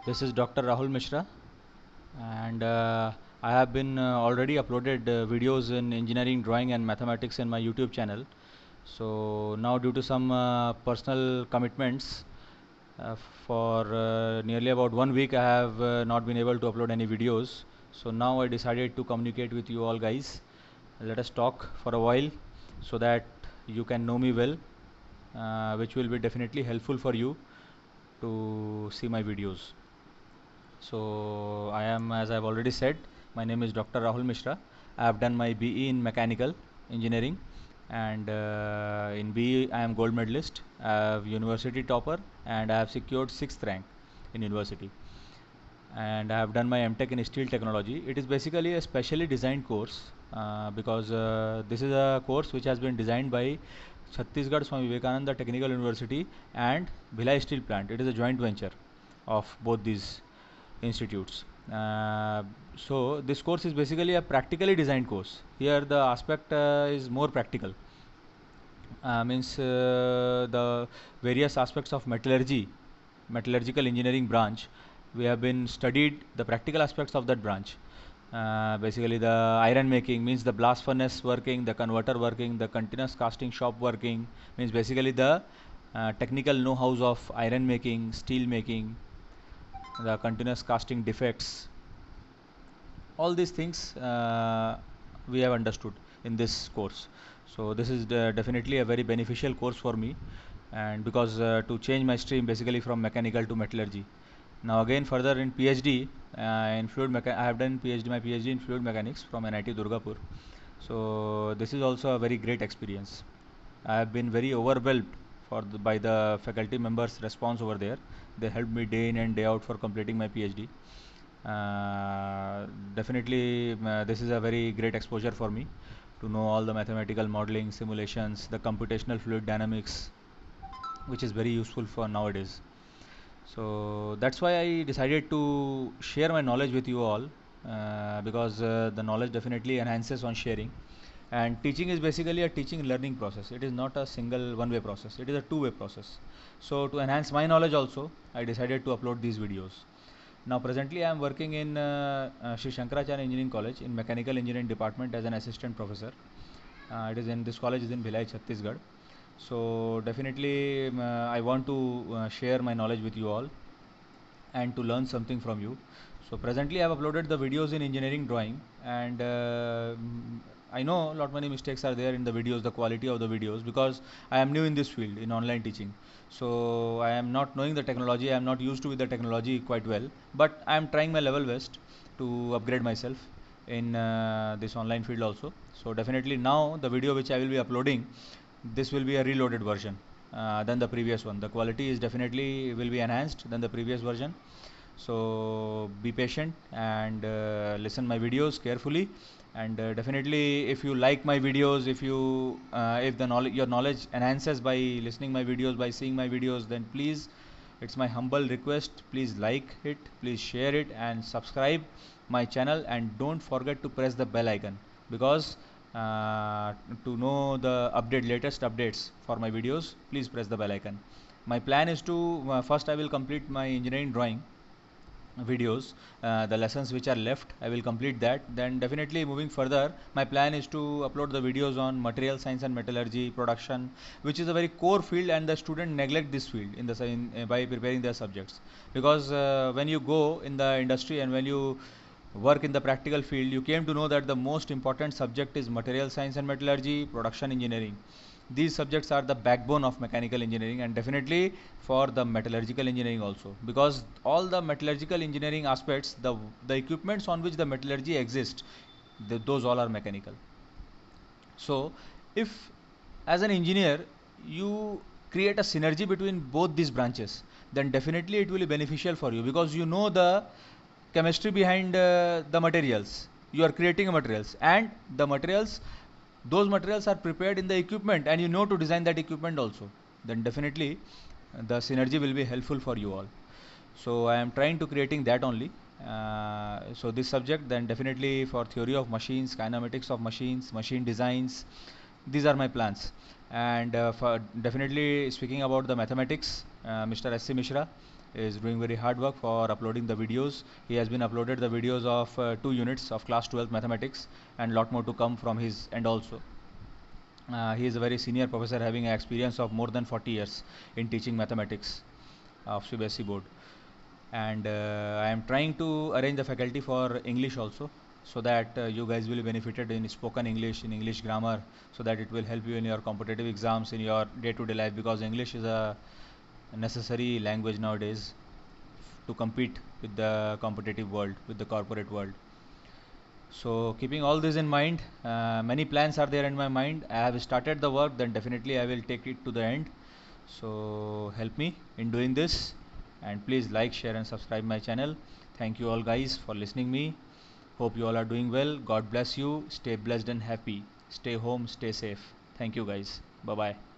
This is Dr. Rahul Mishra, and I have been already uploaded videos in engineering, drawing, and mathematics in my YouTube channel. So now, due to some personal commitments, for nearly about 1 week, I have not been able to upload any videos. So now I decided to communicate with you all guys. Let us talk for a while, so that you can know me well, which will be definitely helpful for you to see my videos. So I am, as I've already said, my name is Dr. Rahul Mishra. I have done my BE in mechanical engineering, and in BE I am gold medalist. I have university topper, and I have secured 6th rank in university. And I have done my MTech in steel technology. It is basically a specially designed course, because this is a course which has been designed by Chhattisgarh Swami Vivekananda Technical University and Bhilai Steel Plant. It is a joint venture of both these institutes. So this course is basically a practically designed course. Here the aspect is more practical. Means the various aspects of metallurgy, metallurgical engineering branch, we have been studied the practical aspects of that branch. Basically the iron making means the blast furnace working, the converter working, the continuous casting shop working, means basically the technical know-hows of iron making, steel making, the continuous casting defects, all these things we have understood in this course. So this is definitely a very beneficial course for me, and because to change my stream basically from mechanical to metallurgy. Now again further in PhD in I have done my PhD in fluid mechanics from NIT Durgapur. So this is also a very great experience. I have been very overwhelmed by the faculty members' response over there. They helped me day in and day out for completing my PhD. Definitely, this is a very great exposure for me to know all the mathematical modeling, simulations, the computational fluid dynamics, which is very useful for nowadays. So that's why I decided to share my knowledge with you all, because the knowledge definitely enhances on sharing. And teaching is basically a teaching learning process. It is not a single one way process, it is a two-way process. So to enhance my knowledge also, I decided to upload these videos. Now presently I am working in Sri Shankaracharya Engineering College in Mechanical Engineering Department as an assistant professor. It is in this college is in Bhilai, Chhattisgarh. So definitely I want to share my knowledge with you all and to learn something from you. So presently I have uploaded the videos in engineering drawing, and I know a lot many mistakes are there in the videos, the quality of the videos, because I am new in this field in online teaching. So I am not knowing the technology, I am not used to with the technology quite well, but I am trying my level best to upgrade myself in this online field also. So definitely now the video which I will be uploading, this will be a reloaded version than the previous one. The quality is definitely will be enhanced than the previous version. So be patient and listen my videos carefully, and definitely if you like my videos, if the knowledge your knowledge enhances by listening my videos, by seeing my videos, then please, it's my humble request, please like it, please share it and subscribe my channel, and don't forget to press the bell icon, because to know the latest updates for my videos, please press the bell icon. My plan is to first I will complete my engineering drawing videos, the lessons which are left I will complete that. Then definitely moving further, my plan is to upload the videos on material science and metallurgy production, which is a very core field, and the student neglect this field by preparing their subjects, because when you go in the industry and when you work in the practical field, you came to know that the most important subject is material science and metallurgy, production engineering. These subjects are the backbone of mechanical engineering, and definitely for the metallurgical engineering also, because all the metallurgical engineering aspects, the equipments on which the metallurgy exists, those all are mechanical. So if as an engineer you create a synergy between both these branches, then definitely it will be beneficial for you, because you know the chemistry behind the materials. You are creating materials, and the materials, those materials are prepared in the equipment, and you know to design that equipment also. Then definitely the synergy will be helpful for you all. So I am trying to creating that only. So this subject, then definitely for theory of machines, kinematics of machines, machine designs, these are my plans. And for definitely speaking about the mathematics, Mr. S.C. Mishra, is doing very hard work for uploading the videos. He has been uploaded the videos of 2 units of class 12 mathematics, and lot more to come from his end also. He is a very senior professor having an experience of more than 40 years in teaching mathematics of CBSE board. And I am trying to arrange the faculty for English also, so that you guys will be benefited in spoken English, in English grammar, so that it will help you in your competitive exams, in your day-to-day life, because English is a necessary language nowadays to compete with the competitive world, with the corporate world. So keeping all this in mind, many plans are there in my mind. I have started the work, then definitely I will take it to the end. So help me in doing this, and please like, share and subscribe my channel. Thank you all guys for listening me. Hope you all are doing well. God bless you. Stay blessed and happy. Stay home, stay safe. Thank you guys. Bye bye.